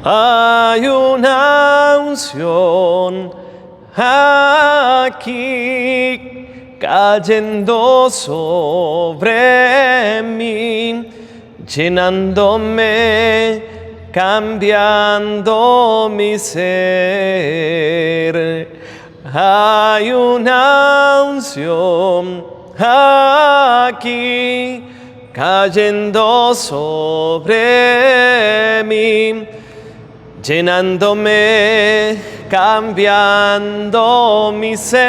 Hay una unción aquí cayendo sobre mí, llenándome, cambiando mi ser. Hay una unción aquí cayendo sobre mí, llenándome, cambiando mi ser.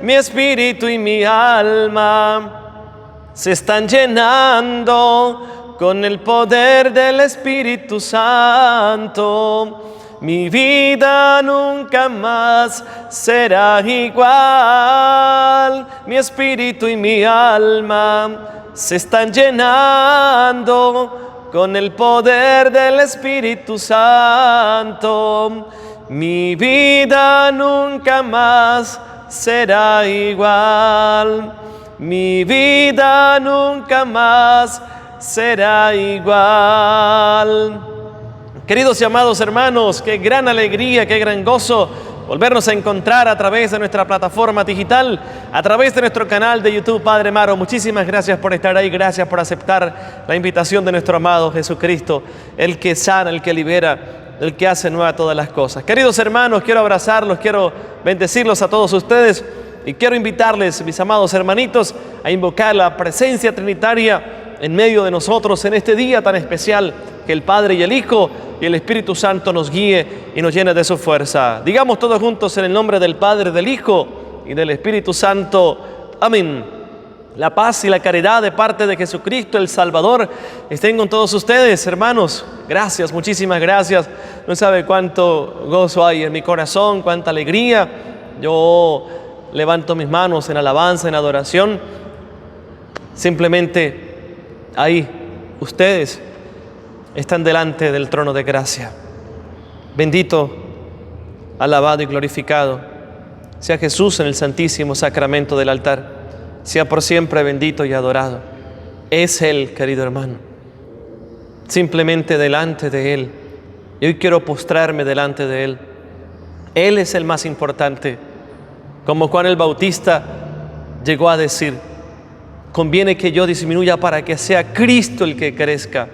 Mi espíritu y mi alma se están llenando con el poder del Espíritu Santo. Mi vida nunca más será igual. Mi espíritu y mi alma se están llenando con el poder del Espíritu Santo. Mi vida nunca más será igual. Mi vida nunca más será igual. Queridos y amados hermanos, qué gran alegría, qué gran gozo volvernos a encontrar a través de nuestra plataforma digital, a través de nuestro canal de YouTube Padre Maro. Muchísimas gracias por estar ahí, gracias por aceptar la invitación de nuestro amado Jesucristo, el que sana, el que libera, el que hace nueva todas las cosas. Queridos hermanos, quiero abrazarlos, quiero bendecirlos a todos ustedes y quiero invitarles, mis amados hermanitos, a invocar la presencia trinitaria en medio de nosotros en este día tan especial. Que el Padre y el Hijo y el Espíritu Santo nos guíe y nos llene de su fuerza. Digamos todos juntos en el nombre del Padre, del Hijo y del Espíritu Santo. Amén. La paz y la caridad de parte de Jesucristo, el Salvador, estén con todos ustedes, hermanos. Gracias, muchísimas gracias. No sabe cuánto gozo hay en mi corazón, cuánta alegría. Yo levanto mis manos en alabanza, en adoración. Simplemente ahí, ustedes están delante del trono de gracia. Bendito, alabado y glorificado sea Jesús en el santísimo sacramento del altar. Sea por siempre bendito y adorado. Es Él, querido hermano. Simplemente delante de Él. Y hoy quiero postrarme delante de Él. Él es el más importante. Como Juan el Bautista llegó a decir: conviene que yo disminuya para que sea Cristo el que crezca.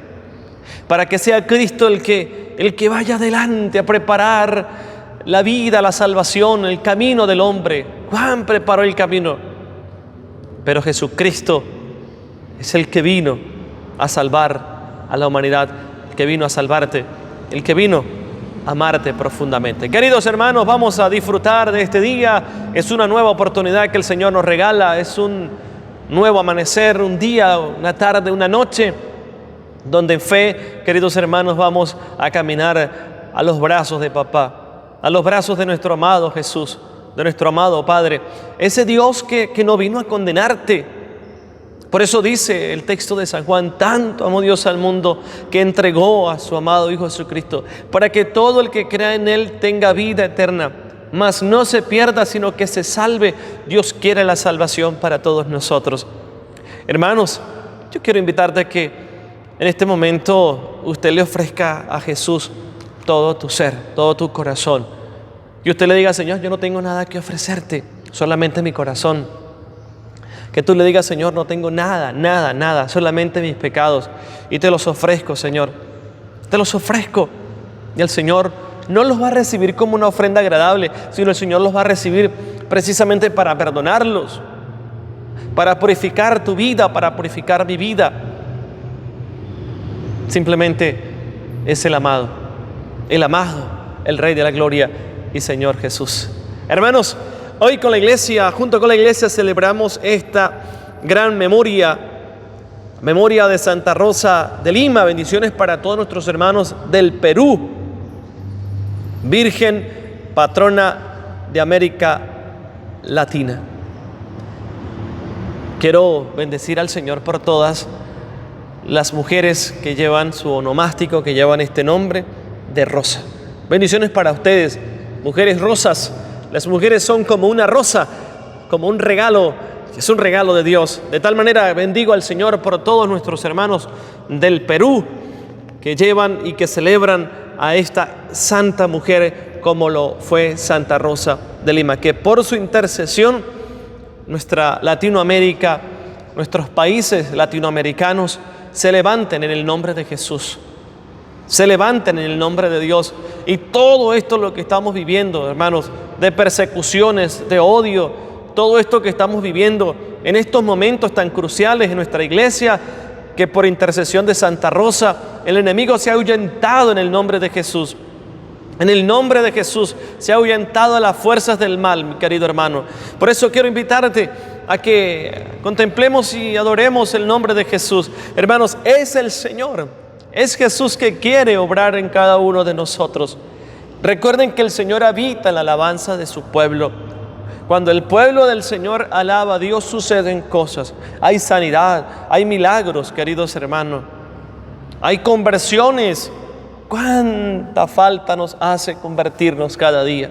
Para que sea Cristo el que vaya adelante a preparar la vida, la salvación, el camino del hombre. Juan preparó el camino, pero Jesucristo es el que vino a salvar a la humanidad, el que vino a salvarte, el que vino a amarte profundamente. Queridos hermanos, vamos a disfrutar de este día. Es una nueva oportunidad que el Señor nos regala, es un nuevo amanecer, un día, una tarde, una noche, donde en fe, queridos hermanos, vamos a caminar a los brazos de papá, a los brazos de nuestro amado Jesús, de nuestro amado Padre, ese Dios que no vino a condenarte. Por eso dice el texto de San Juan: tanto amó Dios al mundo que entregó a su amado Hijo Jesucristo, para que todo el que crea en Él tenga vida eterna, mas no se pierda, sino que se salve. Dios quiere la salvación para todos nosotros. Hermanos, yo quiero invitarte a que en este momento usted le ofrezca a Jesús todo tu ser, todo tu corazón. Y usted le diga: Señor, yo no tengo nada que ofrecerte, solamente mi corazón. Que tú le digas: Señor, no tengo nada, solamente mis pecados. Y te los ofrezco, Señor. Te los ofrezco. Y el Señor no los va a recibir como una ofrenda agradable, sino el Señor los va a recibir precisamente para perdonarlos, para purificar tu vida, para purificar mi vida. Simplemente es el amado, el Rey de la Gloria y Señor Jesús. Hermanos, hoy con la iglesia, junto con la iglesia, celebramos esta gran memoria de Santa Rosa de Lima. Bendiciones para todos nuestros hermanos del Perú. Virgen, patrona de América Latina. Quiero bendecir al Señor por todas las mujeres que llevan su onomástico, que llevan este nombre de Rosa. Bendiciones para ustedes, mujeres rosas. Las mujeres son como una rosa, como un regalo, es un regalo de Dios. De tal manera bendigo al Señor por todos nuestros hermanos del Perú, que llevan y que celebran a esta santa mujer como lo fue Santa Rosa de Lima. Que por su intercesión nuestra Latinoamérica, nuestros países latinoamericanos se levanten en el nombre de Jesús, se levanten en el nombre de Dios. Y todo esto lo que estamos viviendo, hermanos, de persecuciones, de odio, todo esto que estamos viviendo en estos momentos tan cruciales en nuestra iglesia, que por intercesión de Santa Rosa el enemigo se ha ahuyentado en el nombre de Jesús. En el nombre de Jesús se ha ahuyentado a las fuerzas del mal, mi querido hermano. Por eso quiero invitarte a que contemplemos y adoremos el nombre de Jesús. Hermanos, es el Señor, es Jesús que quiere obrar en cada uno de nosotros. Recuerden que el Señor habita en la alabanza de su pueblo. Cuando el pueblo del Señor alaba a Dios, suceden cosas. Hay sanidad, hay milagros, queridos hermanos. Hay conversiones. ¿Cuánta falta nos hace convertirnos cada día?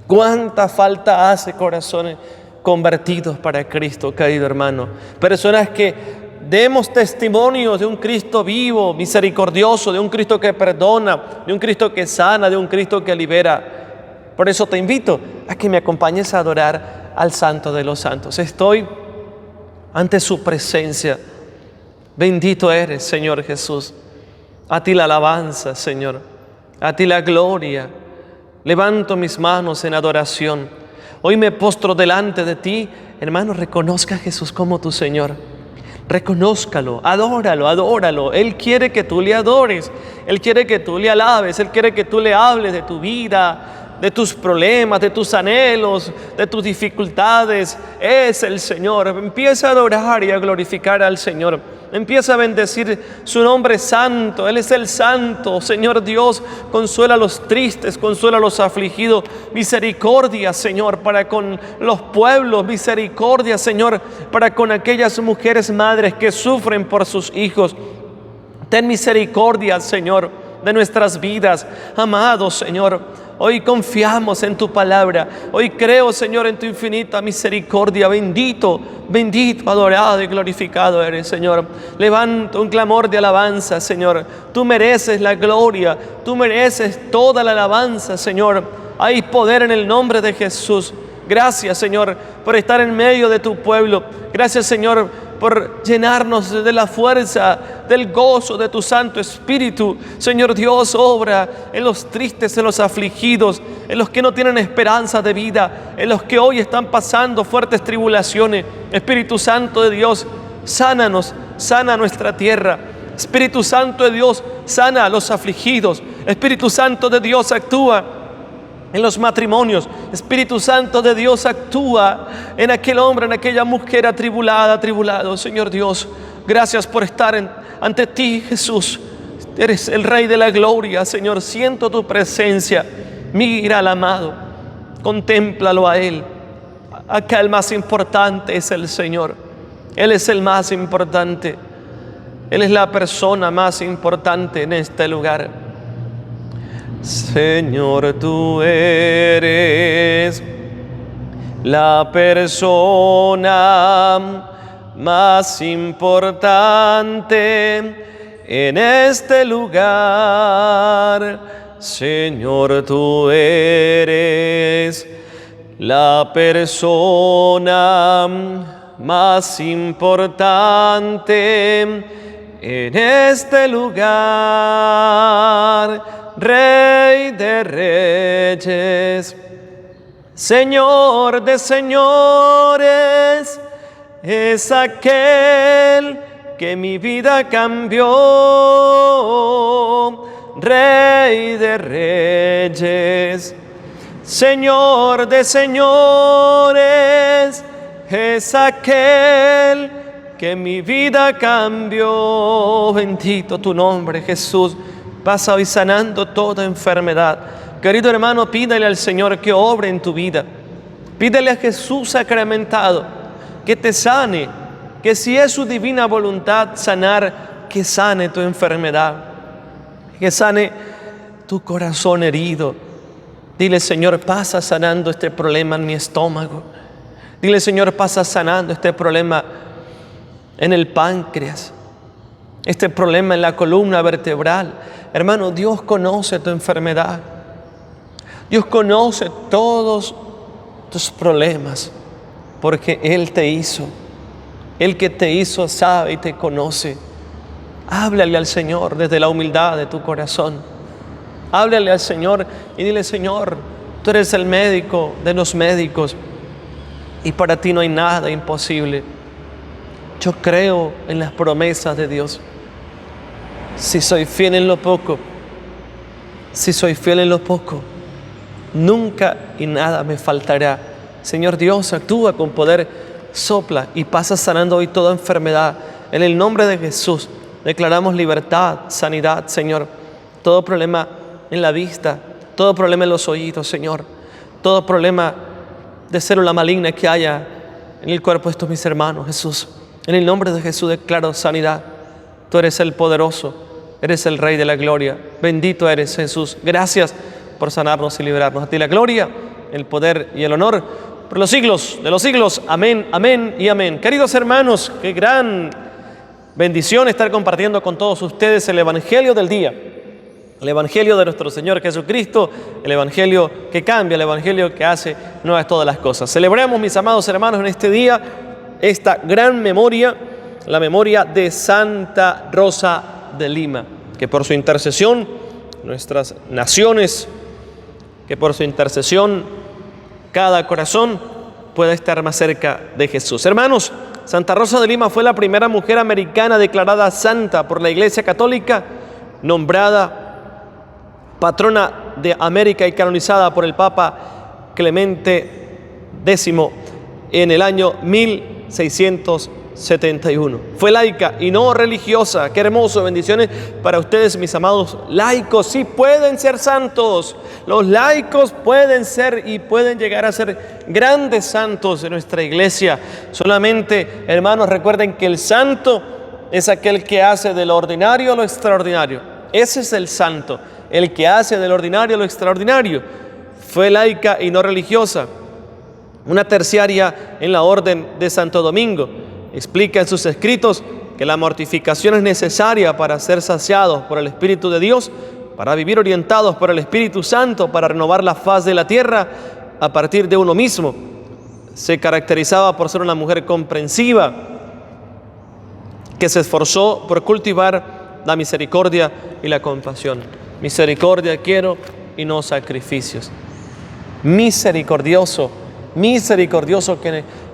¿Cuánta falta hace corazones convertidos para Cristo, querido hermano? Personas que demos testimonio de un Cristo vivo, misericordioso, de un Cristo que perdona, de un Cristo que sana, de un Cristo que libera. Por eso te invito a que me acompañes a adorar al Santo de los Santos. Estoy ante su presencia. Bendito eres, Señor Jesús. A ti la alabanza, Señor. A ti la gloria. Levanto mis manos en adoración. Hoy me postro delante de ti. Hermano, reconozca a Jesús como tu Señor. Reconózcalo, adóralo, adóralo. Él quiere que tú le adores. Él quiere que tú le alabes. Él quiere que tú le hables de tu vida, de tus problemas, de tus anhelos, de tus dificultades. Es el Señor. Empieza a adorar y a glorificar al Señor. Empieza a bendecir su nombre santo. Él es el santo. Señor Dios, consuela a los tristes, consuela a los afligidos. Misericordia, Señor, para con los pueblos. Misericordia, Señor, para con aquellas mujeres madres que sufren por sus hijos. Ten misericordia, Señor, de nuestras vidas. Amado Señor, hoy confiamos en tu palabra. Hoy creo, Señor, en tu infinita misericordia. Bendito, bendito, adorado y glorificado eres, Señor. Levanto un clamor de alabanza, Señor. Tú mereces la gloria. Tú mereces toda la alabanza, Señor. Hay poder en el nombre de Jesús. Gracias, Señor, por estar en medio de tu pueblo. Gracias, Señor, por llenarnos de la fuerza, del gozo de tu Santo Espíritu. Señor Dios, obra en los tristes, en los afligidos, en los que no tienen esperanza de vida, en los que hoy están pasando fuertes tribulaciones. Espíritu Santo de Dios, sánanos, sana nuestra tierra. Espíritu Santo de Dios, sana a los afligidos. Espíritu Santo de Dios, actúa en los matrimonios. Espíritu Santo de Dios, actúa en aquel hombre, en aquella mujer atribulada, atribulado. Señor Dios, gracias por estar ante ti, Jesús. Eres el Rey de la gloria, Señor. Siento tu presencia. Mira al amado, contémplalo a Él. Acá el más importante es el Señor. Él es el más importante. Él es la persona más importante en este lugar. Señor, tú eres la persona más importante en este lugar. Señor, tú eres la persona más importante en este lugar. Rey de reyes, Señor de señores, es aquel que mi vida cambió. Rey de reyes, Señor de señores, es aquel que mi vida cambió. Bendito tu nombre, Jesús. Pasa hoy sanando toda enfermedad. Querido hermano, pídale al Señor que obre en tu vida. Pídele a Jesús sacramentado que te sane, que si es su divina voluntad sanar, que sane tu enfermedad, que sane tu corazón herido. Dile, Señor, pasa sanando este problema en mi estómago. Dile, Señor, pasa sanando este problema en el páncreas. este problema en la columna vertebral. Hermano, Dios conoce tu enfermedad. Dios conoce todos tus problemas, porque Él te hizo. El que te hizo sabe y te conoce. Háblale al Señor desde la humildad de tu corazón. Háblale al Señor y dile: Señor, tú eres el médico de los médicos y para ti no hay nada imposible. Yo creo en las promesas de Dios. Si soy fiel en lo poco, nunca y nada me faltará. Señor Dios, actúa con poder, sopla y pasa sanando hoy toda enfermedad. En el nombre de Jesús declaramos libertad, sanidad, Señor. Todo problema en la vista, todo problema en los oídos, Señor. Todo problema de célula maligna que haya en el cuerpo de estos mis hermanos, Jesús. En el nombre de Jesús declaro sanidad. Tú eres el poderoso, eres el Rey de la gloria. Bendito eres, Jesús. Gracias por sanarnos y liberarnos. A ti la gloria, el poder y el honor por los siglos de los siglos. Amén, amén y amén. Queridos hermanos, qué gran bendición estar compartiendo con todos ustedes el Evangelio del día. El Evangelio de nuestro Señor Jesucristo, el Evangelio que cambia, el Evangelio que hace nuevas todas las cosas. Celebramos, mis amados hermanos, en este día esta gran memoria, la memoria de Santa Rosa de Lima, que por su intercesión nuestras naciones, que por su intercesión cada corazón pueda estar más cerca de Jesús. Hermanos, Santa Rosa de Lima fue la primera mujer americana declarada santa por la Iglesia Católica, nombrada patrona de América y canonizada por el Papa Clemente X en el año 1671. Fue laica y no religiosa. Qué hermoso, bendiciones para ustedes, mis amados laicos. Sí pueden ser santos. Los laicos pueden ser y pueden llegar a ser grandes santos de nuestra iglesia. Solamente, hermanos, recuerden que el santo es aquel que hace de lo ordinario lo extraordinario. Ese es el santo, el que hace del ordinario lo extraordinario. Fue laica y no religiosa. Una terciaria en la orden de Santo Domingo. Explica en sus escritos que la mortificación es necesaria para ser saciados por el Espíritu de Dios, para vivir orientados por el Espíritu Santo, para renovar la faz de la tierra a partir de uno mismo. Se caracterizaba por ser una mujer comprensiva, que se esforzó por cultivar la misericordia y la compasión. Misericordia quiero y no sacrificios. Misericordioso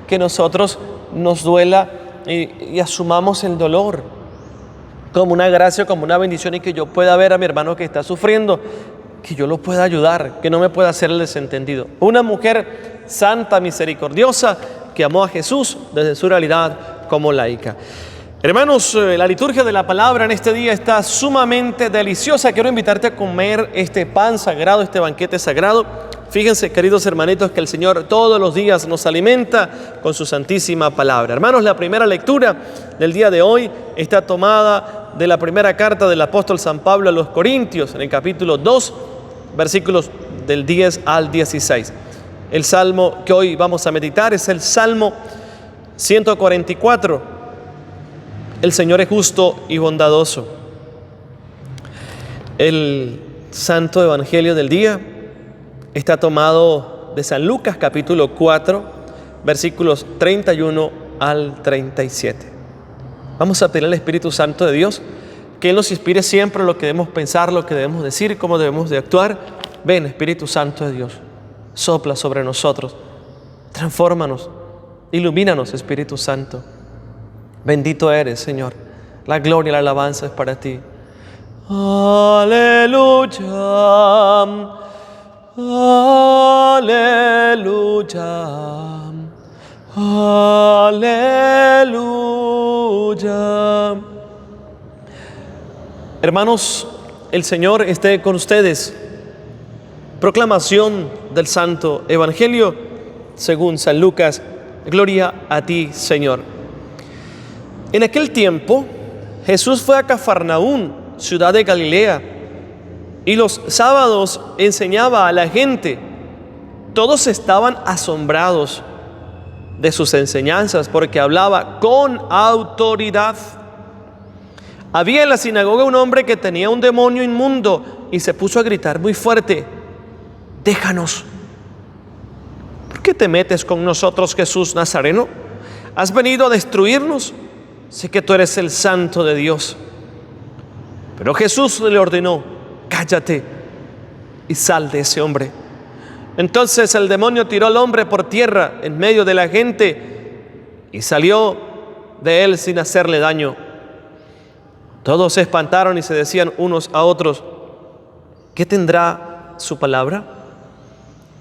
que nosotros nos duela y asumamos el dolor como una gracia, como una bendición, y que yo pueda ver a mi hermano que está sufriendo, que yo lo pueda ayudar, que no me pueda hacer el desentendido. Una mujer santa, misericordiosa, que amó a Jesús desde su realidad como laica. Hermanos, la liturgia de la palabra en este día está sumamente deliciosa. Quiero invitarte a comer este pan sagrado, este banquete sagrado. Fíjense, queridos hermanitos, que el Señor todos los días nos alimenta con su santísima palabra. Hermanos, la primera lectura del día de hoy está tomada de la primera carta del apóstol San Pablo a los Corintios, en el capítulo 2, versículos del 10 al 16. El salmo que hoy vamos a meditar es el Salmo 144. El Señor es justo y bondadoso. El santo evangelio del día está tomado de San Lucas, capítulo 4, versículos 31 al 37. Vamos a pedir al Espíritu Santo de Dios que Él nos inspire siempre lo que debemos pensar, lo que debemos decir, cómo debemos de actuar. Ven, Espíritu Santo de Dios, sopla sobre nosotros, transfórmanos, ilumínanos, Espíritu Santo. Bendito eres, Señor. La gloria y la alabanza es para ti. Aleluya. Aleluya. Aleluya. Hermanos, el Señor esté con ustedes. Proclamación del Santo Evangelio según San Lucas. Gloria a ti, Señor. En aquel tiempo, Jesús fue a Cafarnaún, ciudad de Galilea, y los sábados enseñaba a la gente. Todos estaban asombrados de sus enseñanzas, porque hablaba con autoridad. Había en la sinagoga un hombre que tenía un demonio inmundo y se puso a gritar muy fuerte: déjanos. ¿Por qué te metes con nosotros, Jesús Nazareno? ¿Has venido a destruirnos? Sé que tú eres el Santo de Dios. Pero Jesús le ordenó: cállate y sal de ese hombre. Entonces el demonio tiró al hombre por tierra en medio de la gente y salió de él sin hacerle daño. Todos se espantaron y se decían unos a otros: ¿qué tendrá su palabra?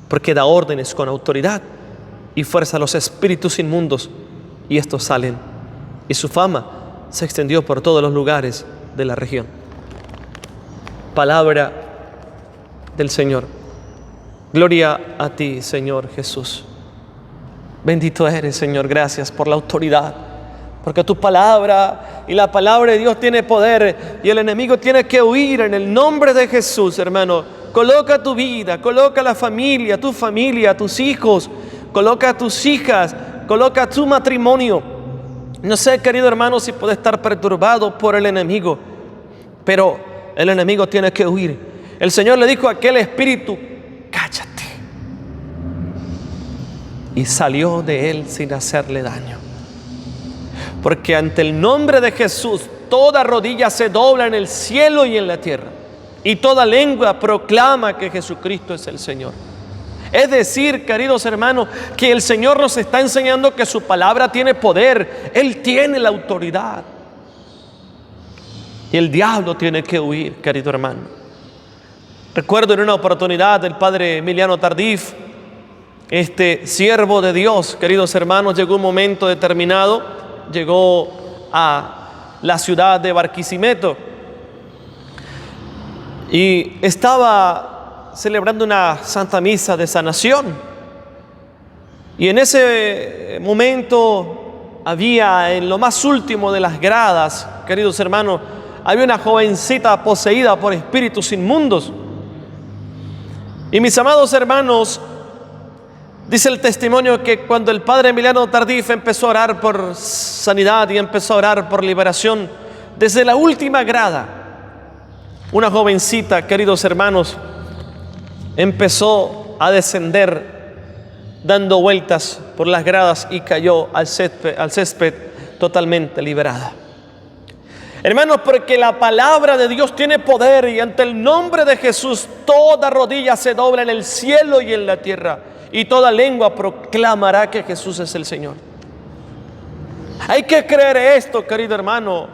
Porque da órdenes con autoridad y fuerza a los espíritus inmundos, y estos salen. Y su fama se extendió por todos los lugares de la región. Palabra del Señor. Gloria a ti, Señor Jesús. Bendito eres, Señor. Gracias por la autoridad, porque tu palabra y la palabra de Dios tiene poder, y el enemigo tiene que huir en el nombre de Jesús, hermano. Coloca tu vida, coloca la familia, tus hijos, coloca tus hijas, coloca tu matrimonio. No sé, querido hermano, si puede estar perturbado por el enemigo, pero el enemigo tiene que huir. El Señor le dijo a aquel espíritu: cállate. Y salió de él sin hacerle daño. Porque ante el nombre de Jesús toda rodilla se dobla en el cielo y en la tierra, y toda lengua proclama que Jesucristo es el Señor. Es decir, queridos hermanos, que el Señor nos está enseñando que su palabra tiene poder. Él tiene la autoridad. Y el diablo tiene que huir, querido hermano. Recuerdo en una oportunidad el padre Emiliano Tardif, este siervo de Dios, queridos hermanos, llegó un momento determinado, llegó a la ciudad de Barquisimeto y estaba celebrando una santa misa de sanación. Y en ese momento había, en lo más último de las gradas, queridos hermanos, había una jovencita poseída por espíritus inmundos. Y mis amados hermanos, dice el testimonio que cuando el padre Emiliano Tardif empezó a orar por sanidad y empezó a orar por liberación, desde la última grada, una jovencita, queridos hermanos, empezó a descender dando vueltas por las gradas y cayó al césped totalmente liberada. Hermanos, porque la palabra de Dios tiene poder, y ante el nombre de Jesús toda rodilla se dobla en el cielo y en la tierra, y toda lengua proclamará que Jesús es el Señor. Hay que creer esto, querido hermano,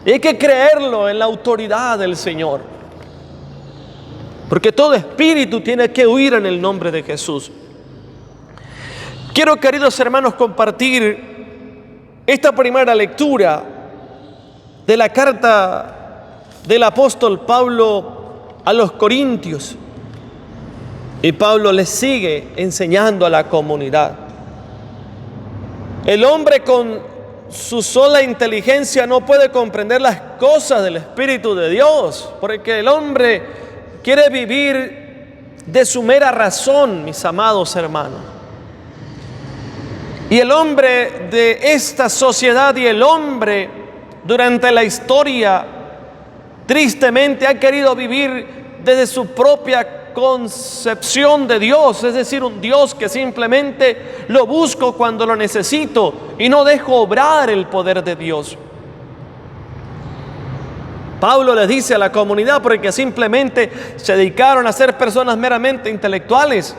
y hay que creerlo en la autoridad del Señor, porque todo espíritu tiene que huir en el nombre de Jesús. Quiero, queridos hermanos, compartir esta primera lectura de la carta del apóstol Pablo a los Corintios. Y Pablo les sigue enseñando a la comunidad. El hombre con su sola inteligencia no puede comprender las cosas del Espíritu de Dios, porque el hombre quiere vivir de su mera razón, mis amados hermanos. Y el hombre de esta sociedad y el hombre durante la historia tristemente ha querido vivir desde su propia concepción de Dios, es decir, un Dios que simplemente lo busco cuando lo necesito y no dejo obrar el poder de Dios. Pablo les dice a la comunidad, porque simplemente se dedicaron a ser personas meramente intelectuales.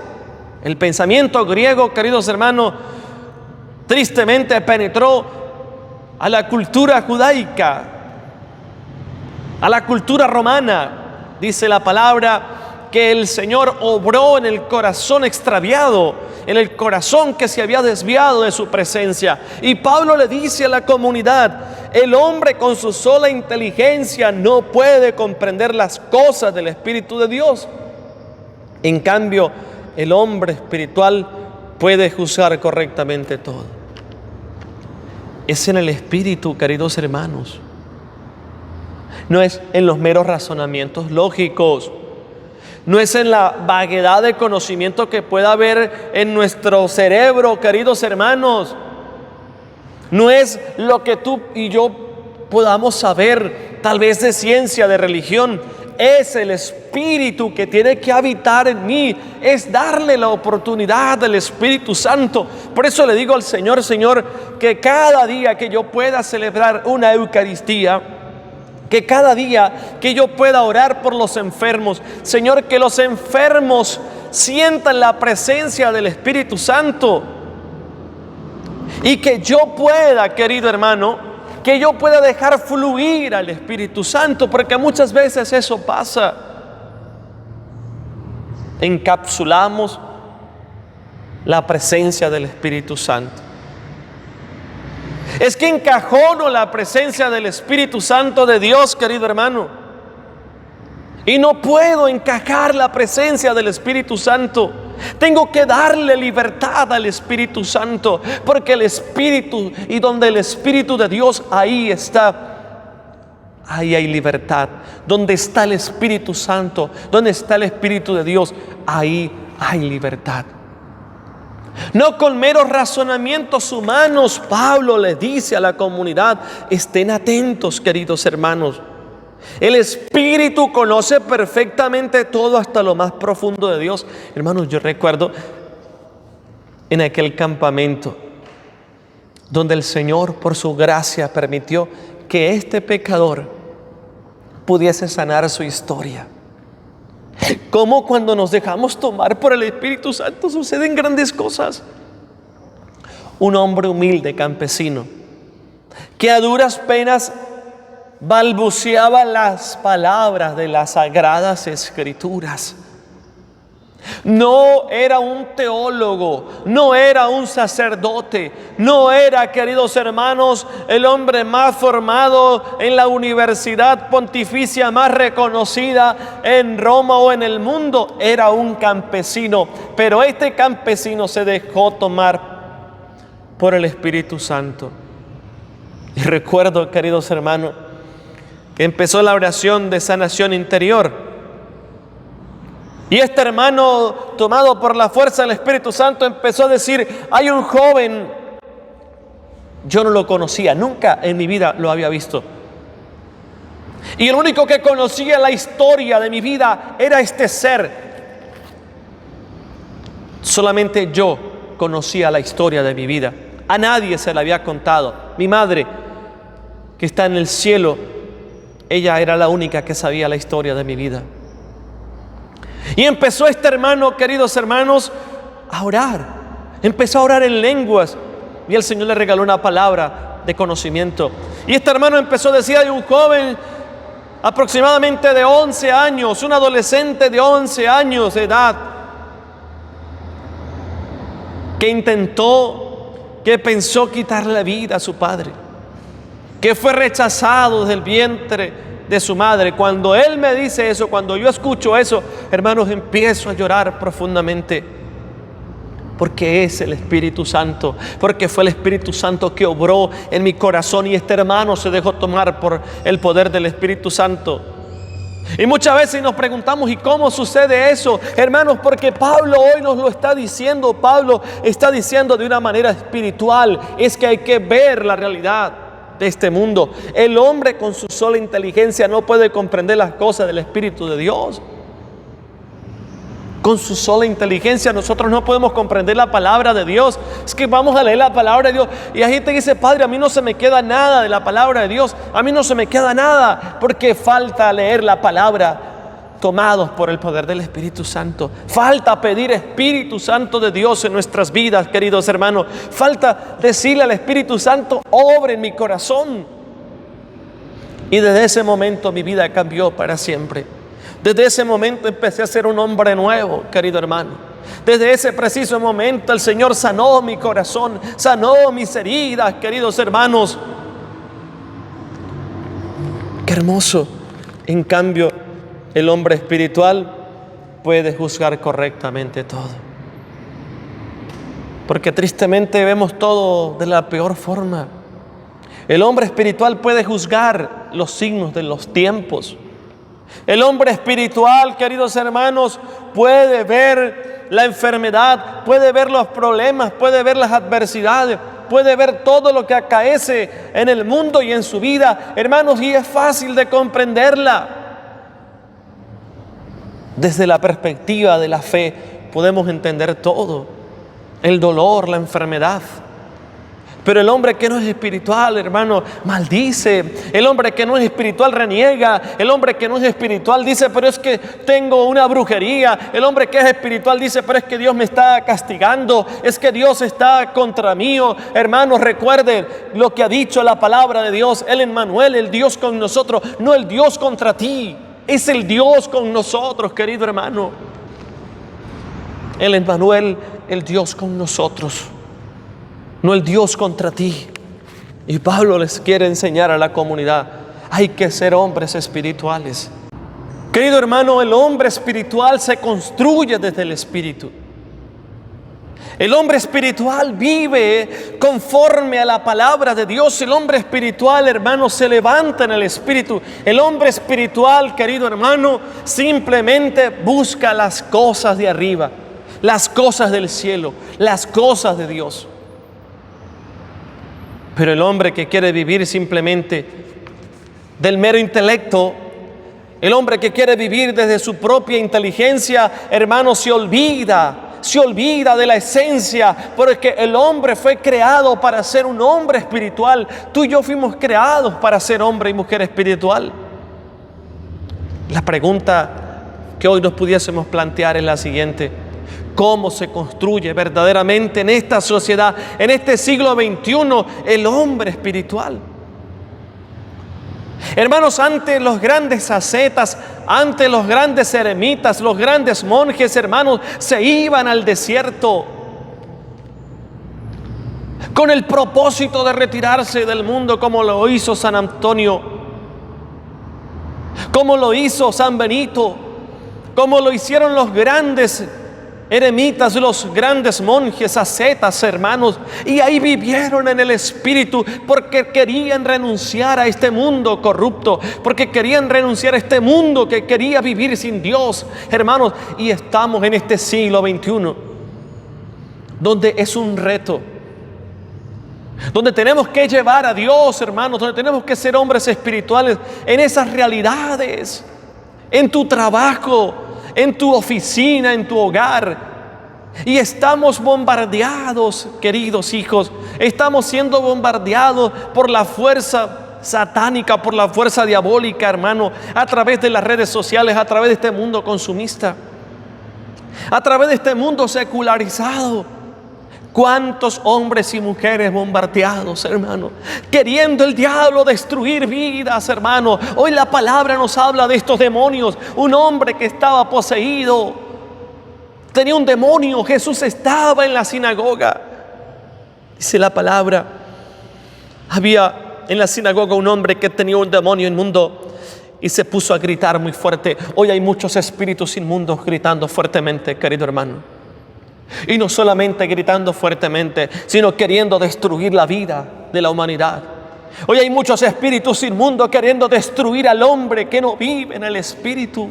El pensamiento griego, queridos hermanos, tristemente penetró a la cultura judaica, a la cultura romana. Dice la palabra que el Señor obró en el corazón extraviado, en el corazón que se había desviado de su presencia. Y Pablo le dice a la comunidad: el hombre con su sola inteligencia no puede comprender las cosas del Espíritu de Dios. En cambio, el hombre espiritual puede juzgar correctamente todo. Es en el Espíritu, queridos hermanos. No es en los meros razonamientos lógicos. No es en la vaguedad de conocimiento que pueda haber en nuestro cerebro, queridos hermanos. No es lo que tú y yo podamos saber, tal vez de ciencia, de religión. Es el Espíritu que tiene que habitar en mí, es darle la oportunidad al Espíritu Santo. Por eso le digo al Señor, Señor, que cada día que yo pueda celebrar una Eucaristía, que cada día que yo pueda orar por los enfermos, Señor, que los enfermos sientan la presencia del Espíritu Santo, y que yo pueda, querido hermano, que yo pueda dejar fluir al Espíritu Santo, porque muchas veces eso pasa. Encapsulamos la presencia del Espíritu Santo. Es que encajono la presencia del Espíritu Santo de Dios, querido hermano, y no puedo encajar la presencia del Espíritu Santo. Tengo que darle libertad al Espíritu Santo, porque el Espíritu, y donde el Espíritu de Dios, ahí está, ahí hay libertad. Donde está el Espíritu Santo, donde está el Espíritu de Dios, ahí hay libertad. No con meros razonamientos humanos, Pablo le dice a la comunidad: estén atentos, queridos hermanos. El Espíritu conoce perfectamente todo, hasta lo más profundo de Dios. Hermanos, yo recuerdo en aquel campamento donde el Señor, por su gracia, permitió que este pecador pudiese sanar su historia. Como cuando nos dejamos tomar por el Espíritu Santo suceden grandes cosas. Un hombre humilde, campesino, que a duras penas balbuceaba las palabras de las Sagradas Escrituras. No era un teólogo, no era un sacerdote, no era, queridos hermanos, el hombre más formado en la universidad pontificia más reconocida en Roma o en el mundo. Era un campesino, pero este campesino se dejó tomar por el Espíritu Santo. Y recuerdo, queridos hermanos, que empezó la oración de sanación interior. Y este hermano, tomado por la fuerza del Espíritu Santo, empezó a decir: hay un joven, yo no lo conocía, nunca en mi vida lo había visto. Y el único que conocía la historia de mi vida era este ser. Solamente yo conocía la historia de mi vida. A nadie se la había contado. Mi madre, que está en el cielo, ella era la única que sabía la historia de mi vida. Y empezó este hermano, queridos hermanos, a orar. Empezó a orar en lenguas, y el Señor le regaló una palabra de conocimiento. Y este hermano empezó a decir: hay un joven aproximadamente de 11 años, un adolescente de 11 años de edad, que intentó, que pensó quitarle la vida a su padre, que fue rechazado desde el vientre de su madre. Cuando él me dice eso, cuando yo escucho eso, hermanos, empiezo a llorar profundamente, porque es el Espíritu Santo, porque fue el Espíritu Santo que obró en mi corazón, y este hermano se dejó tomar por el poder del Espíritu Santo. Y muchas veces nos preguntamos: ¿y cómo sucede eso? Hermanos, porque Pablo hoy nos lo está diciendo. Pablo está diciendo de una manera espiritual, es que hay que ver la realidad de este mundo. El hombre con su sola inteligencia no puede comprender las cosas del Espíritu de Dios. Con su sola inteligencia nosotros no podemos comprender la palabra de Dios. Es que vamos a leer la palabra de Dios y hay gente que dice: padre, a mí no se me queda nada de la palabra de Dios, a mí no se me queda nada, porque falta leer la palabra tomados por el poder del Espíritu Santo. Falta pedir Espíritu Santo de Dios en nuestras vidas, queridos hermanos. Falta decirle al Espíritu Santo: obre en mi corazón. Y desde ese momento mi vida cambió para siempre. Desde ese momento empecé a ser un hombre nuevo, querido hermano. Desde ese preciso momento el Señor sanó mi corazón, sanó mis heridas, queridos hermanos. Qué hermoso. En cambio, el hombre espiritual puede juzgar correctamente todo, porque tristemente vemos todo de la peor forma. El hombre espiritual puede juzgar los signos de los tiempos. El hombre espiritual, queridos hermanos, puede ver la enfermedad, puede ver los problemas, puede ver las adversidades, puede ver todo lo que acaece en el mundo y en su vida, hermanos, y es fácil de comprenderla. Desde la perspectiva de la fe podemos entender todo, el dolor, la enfermedad. Pero el hombre que no es espiritual, hermano, maldice. El hombre que no es espiritual reniega. El hombre que no es espiritual dice, pero es que tengo una brujería. El hombre que es espiritual dice, pero es que Dios me está castigando. Es que Dios está contra mí. Hermanos, recuerden lo que ha dicho la palabra de Dios. El Emmanuel, el Dios con nosotros, no el Dios contra ti. Es el Dios con nosotros, querido hermano. El Emmanuel, el Dios con nosotros, no el Dios contra ti. Y Pablo les quiere enseñar a la comunidad, hay que ser hombres espirituales. Querido hermano, el hombre espiritual se construye desde el Espíritu. El hombre espiritual vive conforme a la palabra de Dios. El hombre espiritual, hermano, se levanta en el Espíritu. El hombre espiritual, querido hermano, simplemente busca las cosas de arriba, las cosas del cielo, las cosas de Dios. Pero el hombre que quiere vivir simplemente del mero intelecto, el hombre que quiere vivir desde su propia inteligencia, hermano, se olvida de la esencia, porque el hombre fue creado para ser un hombre espiritual. Tú y yo fuimos creados para ser hombre y mujer espiritual. La pregunta que hoy nos pudiésemos plantear es la siguiente: ¿cómo se construye verdaderamente en esta sociedad, en este siglo XXI, el hombre espiritual? Hermanos, ante los grandes ascetas, ante los grandes eremitas, los grandes monjes, hermanos, se iban al desierto con el propósito de retirarse del mundo, como lo hizo San Antonio, como lo hizo San Benito, como lo hicieron los grandes eremitas, los grandes monjes, ascetas, hermanos, y ahí vivieron en el Espíritu porque querían renunciar a este mundo corrupto, porque querían renunciar a este mundo que quería vivir sin Dios, hermanos. Y estamos en este siglo XXI, donde es un reto, donde tenemos que llevar a Dios, hermanos, donde tenemos que ser hombres espirituales en esas realidades, en tu trabajo, en tu oficina, en tu hogar. Y estamos bombardeados, queridos hijos, estamos siendo bombardeados por la fuerza satánica, por la fuerza diabólica, hermano, a través de las redes sociales, a través de este mundo consumista, a través de este mundo secularizado. ¿Cuántos hombres y mujeres bombardeados, hermano, queriendo el diablo destruir vidas, hermano? Hoy la palabra nos habla de estos demonios. Un hombre que estaba poseído, tenía un demonio. Jesús estaba en la sinagoga. Dice la palabra, había en la sinagoga un hombre que tenía un demonio inmundo y se puso a gritar muy fuerte. Hoy hay muchos espíritus inmundos gritando fuertemente, querido hermano. Y no solamente gritando fuertemente, sino queriendo destruir la vida de la humanidad. Hoy hay muchos espíritus inmundos queriendo destruir al hombre que no vive en el Espíritu.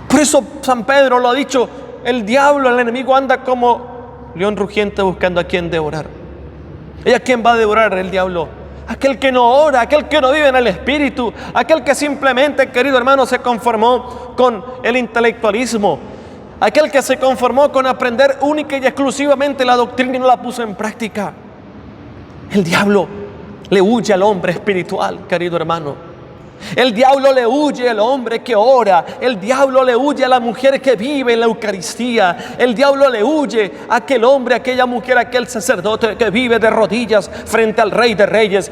Por eso San Pedro lo ha dicho: el diablo, el enemigo, anda como león rugiente buscando a quien devorar. ¿Y a quién va a devorar el diablo? Aquel que no ora, aquel que no vive en el Espíritu, aquel que simplemente, querido hermano, se conformó con el intelectualismo, aquel que se conformó con aprender única y exclusivamente la doctrina y no la puso en práctica. El diablo le huye al hombre espiritual, querido hermano. El diablo le huye al hombre que ora. El diablo le huye a la mujer que vive en la Eucaristía. El diablo le huye a aquel hombre, a aquella mujer, a aquel sacerdote que vive de rodillas frente al Rey de Reyes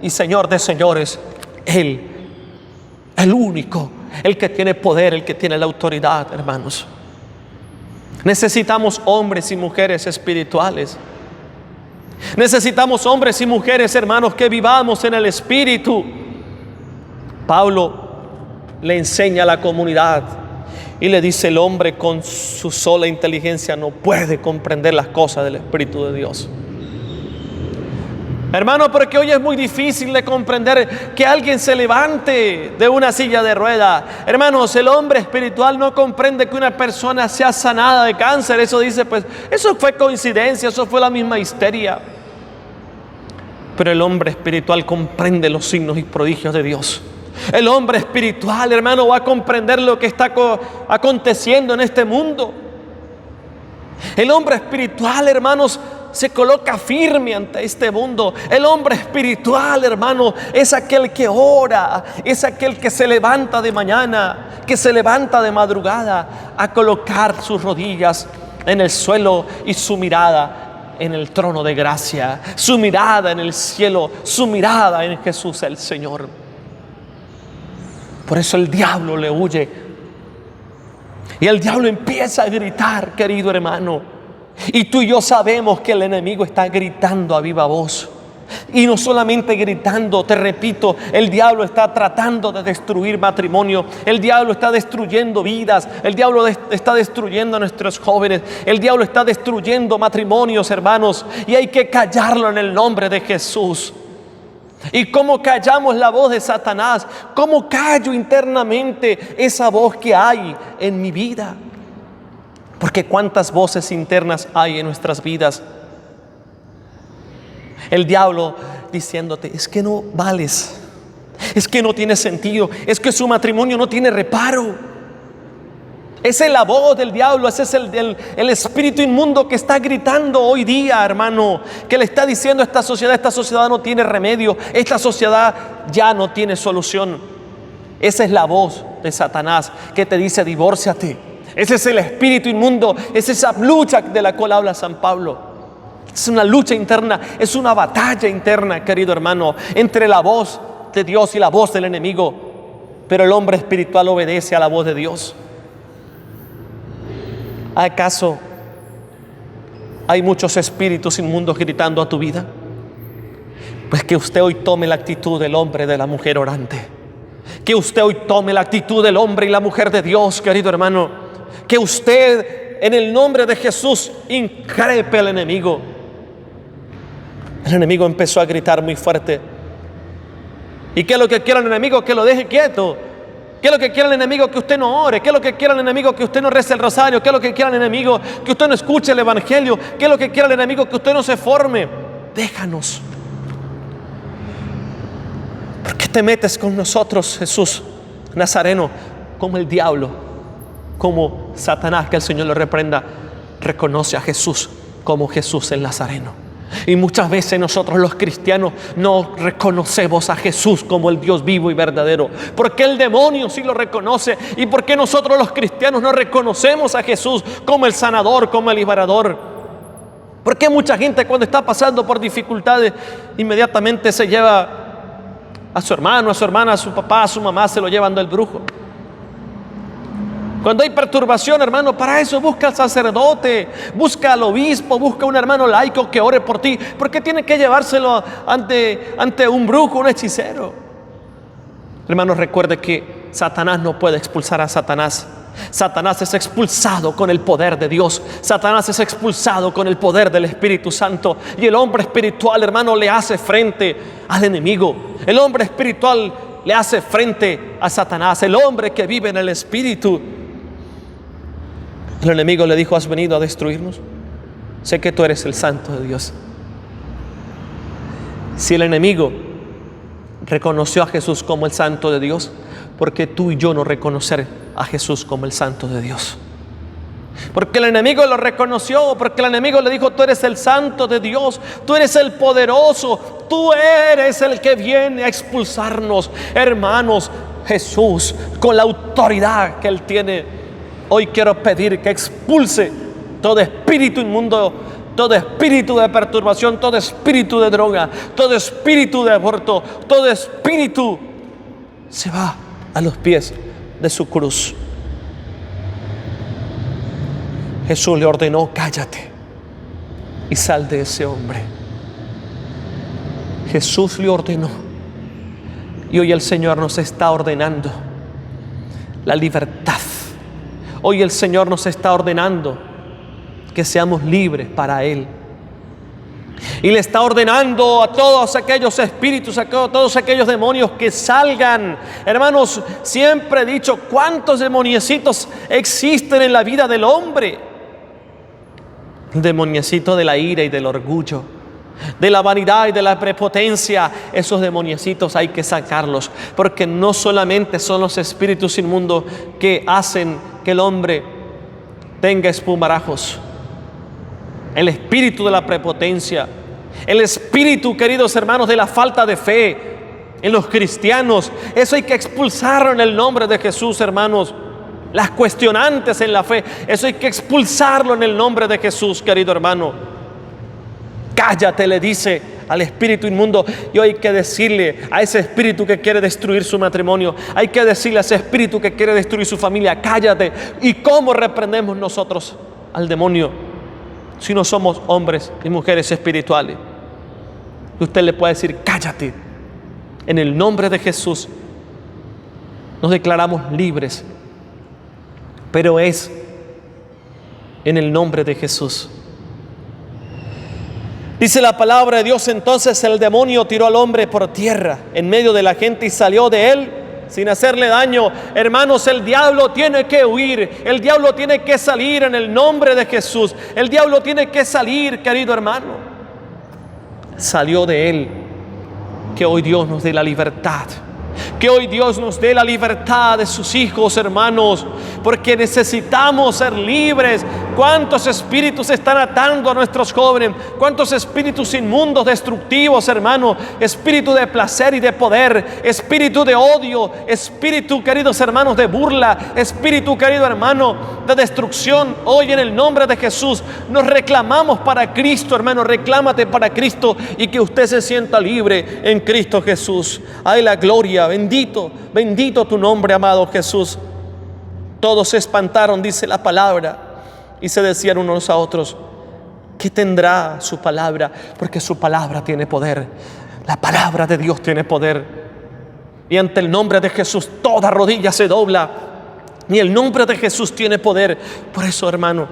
y Señor de Señores. Él, el único, el que tiene poder, el que tiene la autoridad, hermanos. Necesitamos hombres y mujeres espirituales. Necesitamos hombres y mujeres, hermanos, que vivamos en el Espíritu. Pablo le enseña a la comunidad y le dice: el hombre con su sola inteligencia no puede comprender las cosas del Espíritu de Dios. Hermano, porque hoy es muy difícil de comprender que alguien se levante de una silla de ruedas. Hermanos, el hombre espiritual no comprende que una persona sea sanada de cáncer. Eso dice, pues, eso fue coincidencia, eso fue la misma histeria. Pero el hombre espiritual comprende los signos y prodigios de Dios. El hombre espiritual, hermano, va a comprender lo que está aconteciendo en este mundo. El hombre espiritual, hermanos, se coloca firme ante este mundo. El hombre espiritual, hermano, es aquel que ora, es aquel que se levanta de mañana, que se levanta de madrugada a colocar sus rodillas en el suelo y su mirada en el trono de gracia, su mirada en el cielo, su mirada en Jesús el Señor. Por eso el diablo le huye. Y el diablo empieza a gritar, querido hermano. Y tú y yo sabemos que el enemigo está gritando a viva voz. Y no solamente gritando, te repito, el diablo está tratando de destruir matrimonio. El diablo está destruyendo vidas. El diablo está destruyendo a nuestros jóvenes. El diablo está destruyendo matrimonios, hermanos. Y hay que callarlo en el nombre de Jesús. ¿Y cómo callamos la voz de Satanás? ¿Cómo callo internamente esa voz que hay en mi vida? Porque cuántas voces internas hay en nuestras vidas. El diablo diciéndote, es que no vales, es que no tiene sentido, es que su matrimonio no tiene reparo. Esa es la voz del diablo, ese es el espíritu inmundo que está gritando hoy día, hermano, que le está diciendo a esta sociedad no tiene remedio, esta sociedad ya no tiene solución. Esa es la voz de Satanás que te dice divórciate. Ese es el espíritu inmundo, es esa lucha de la cual habla San Pablo. Es una lucha interna, es una batalla interna, querido hermano, entre la voz de Dios y la voz del enemigo. Pero el hombre espiritual obedece a la voz de Dios. ¿Acaso hay muchos espíritus inmundos gritando a tu vida? Pues que usted hoy tome la actitud del hombre y de la mujer orante. Que usted hoy tome la actitud del hombre y la mujer de Dios, querido hermano. Que usted en el nombre de Jesús increpe al enemigo. El enemigo empezó a gritar muy fuerte. ¿Y qué es lo que quiere el enemigo? Que lo deje quieto. ¿Qué es lo que quiere el enemigo? Que usted no ore. ¿Qué es lo que quiere el enemigo? Que usted no rece el rosario. ¿Qué es lo que quiere el enemigo? Que usted no escuche el evangelio. ¿Qué es lo que quiere el enemigo? Que usted no se forme. Déjanos. ¿Por qué te metes con nosotros, Jesús Nazareno? Como el diablo, como Satanás, que el Señor lo reprenda, reconoce a Jesús como Jesús el Nazareno. Y muchas veces nosotros los cristianos no reconocemos a Jesús como el Dios vivo y verdadero. Porque el demonio sí lo reconoce. Y porque nosotros los cristianos no reconocemos a Jesús como el sanador, como el liberador. Porque mucha gente cuando está pasando por dificultades inmediatamente se lleva a su hermano, a su hermana, a su papá, a su mamá, se lo llevan del brujo. Cuando hay perturbación, hermano, para eso busca al sacerdote, busca al obispo, busca un hermano laico que ore por ti. ¿Por qué tiene que llevárselo ante un brujo, un hechicero? Hermanos, recuerde que Satanás no puede expulsar a Satanás. Satanás es expulsado con el poder de Dios. Satanás es expulsado con el poder del Espíritu Santo. Y el hombre espiritual, hermano, le hace frente al enemigo. El hombre espiritual le hace frente a Satanás. El hombre que vive en el Espíritu. El enemigo le dijo, ¿has venido a destruirnos? Sé que tú eres el Santo de Dios. Si el enemigo reconoció a Jesús como el Santo de Dios, ¿por qué tú y yo no reconocer a Jesús como el Santo de Dios? Porque el enemigo lo reconoció, porque el enemigo le dijo, tú eres el Santo de Dios, tú eres el poderoso, tú eres el que viene a expulsarnos. Hermanos, Jesús, con la autoridad que Él tiene, hoy quiero pedir que expulse todo espíritu inmundo, todo espíritu de perturbación, todo espíritu de droga, todo espíritu de aborto, todo espíritu se va a los pies de su cruz. Jesús le ordenó, cállate y sal de ese hombre. Jesús le ordenó. Y hoy el Señor nos está ordenando la libertad. Hoy el Señor nos está ordenando que seamos libres para Él. Y le está ordenando a todos aquellos espíritus, a todos aquellos demonios que salgan. Hermanos, siempre he dicho, ¿cuántos demoniecitos existen en la vida del hombre? El demoniecito de la ira y del orgullo, de la vanidad y de la prepotencia. Esos demoniecitos hay que sacarlos, porque no solamente son los espíritus inmundos que hacen que el hombre tenga espumarajos. El espíritu de la prepotencia, el espíritu, queridos hermanos, de la falta de fe en los cristianos, eso hay que expulsarlo en el nombre de Jesús, hermanos. Las cuestionantes en la fe, eso hay que expulsarlo en el nombre de Jesús, querido hermano. Cállate, le dice al espíritu inmundo. Y hoy hay que decirle a ese espíritu que quiere destruir su matrimonio, hay que decirle a ese espíritu que quiere destruir su familia, cállate. ¿Y cómo reprendemos nosotros al demonio si no somos hombres y mujeres espirituales? Y usted le puede decir, cállate. En el nombre de Jesús nos declaramos libres, pero es en el nombre de Jesús. Dice la palabra de Dios: entonces el demonio tiró al hombre por tierra en medio de la gente y salió de él sin hacerle daño. Hermanos, el diablo tiene que huir, el diablo tiene que salir en el nombre de Jesús. El diablo tiene que salir, querido hermano. Salió de él. Que hoy Dios nos dé la libertad. Que hoy Dios nos dé la libertad de sus hijos, hermanos, porque necesitamos ser libres. ¿Cuántos espíritus están atando a nuestros jóvenes? ¿Cuántos espíritus inmundos, destructivos, hermanos? Espíritu de placer y de poder, espíritu de odio, espíritu, queridos hermanos, de burla, espíritu, querido hermano, de destrucción. Hoy en el nombre de Jesús nos reclamamos para Cristo, hermano. Reclámate para Cristo y que usted se sienta libre en Cristo Jesús. Ay, la gloria. Bendito, bendito tu nombre, amado Jesús. Todos se espantaron, dice la palabra, y se decían unos a otros: ¿qué tendrá su palabra? Porque su palabra tiene poder. La palabra de Dios tiene poder. Y ante el nombre de Jesús toda rodilla se dobla. Y el nombre de Jesús tiene poder. Por eso, hermano,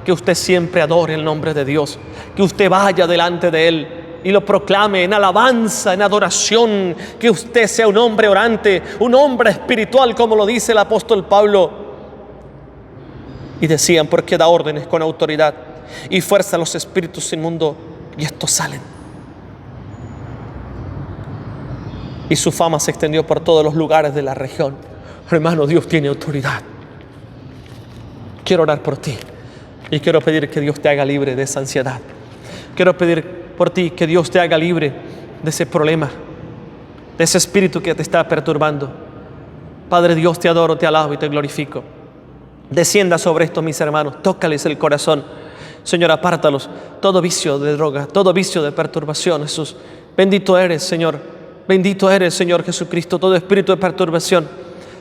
que usted siempre adore el nombre de Dios. Que usted vaya delante de Él y lo proclame en alabanza, en adoración. Que usted sea un hombre orante, un hombre espiritual, como lo dice el apóstol Pablo. Y decían: porque da órdenes con autoridad y fuerza a los espíritus inmundos, y estos salen. Y su fama se extendió por todos los lugares de la región. Hermano, Dios tiene autoridad. Quiero orar por ti y quiero pedir que Dios te haga libre de esa ansiedad. Quiero pedir por ti que Dios te haga libre de ese problema, de ese espíritu que te está perturbando. Padre Dios, te adoro, te alabo y te glorifico. Descienda sobre estos mis hermanos, tócales el corazón. Señor, apártalos todo vicio de droga, todo vicio de perturbación, Jesús. Bendito eres, Señor. Bendito eres, Señor Jesucristo, todo espíritu de perturbación.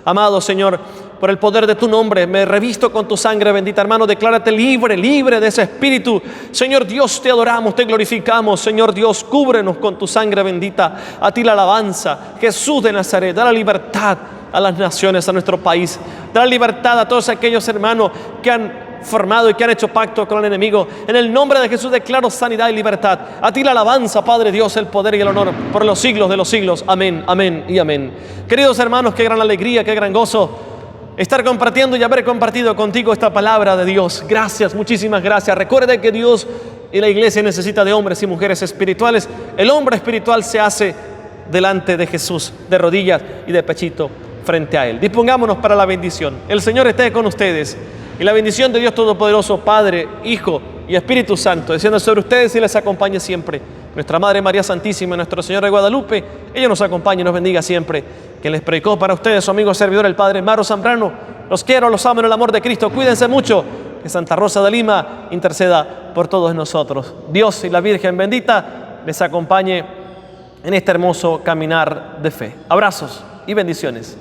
Amado Señor, por el poder de tu nombre, me revisto con tu sangre bendita, hermano. Declárate libre, libre de ese espíritu. Señor Dios, te adoramos, te glorificamos. Señor Dios, cúbrenos con tu sangre bendita. A ti la alabanza. Jesús de Nazaret, da la libertad a las naciones, a nuestro país. Da la libertad a todos aquellos hermanos que han formado y que han hecho pacto con el enemigo. En el nombre de Jesús declaro sanidad y libertad. A ti la alabanza, Padre Dios, el poder y el honor por los siglos de los siglos. Amén, amén y amén. Queridos hermanos, qué gran alegría, qué gran gozo estar compartiendo y haber compartido contigo esta palabra de Dios. Gracias, muchísimas gracias. Recuerde que Dios y la iglesia necesita de hombres y mujeres espirituales. El hombre espiritual se hace delante de Jesús, de rodillas y de pechito frente a Él. Dispongámonos para la bendición. El Señor esté con ustedes. Y la bendición de Dios Todopoderoso, Padre, Hijo y Espíritu Santo, descienda sobre ustedes y les acompañe siempre. Nuestra Madre María Santísima, Nuestra Señora de Guadalupe, ella nos acompañe y nos bendiga siempre. Quien les predicó para ustedes, su amigo servidor, el Padre Maro Zambrano. Los quiero, los amo en el amor de Cristo. Cuídense mucho. Que Santa Rosa de Lima interceda por todos nosotros. Dios y la Virgen bendita les acompañe en este hermoso caminar de fe. Abrazos y bendiciones.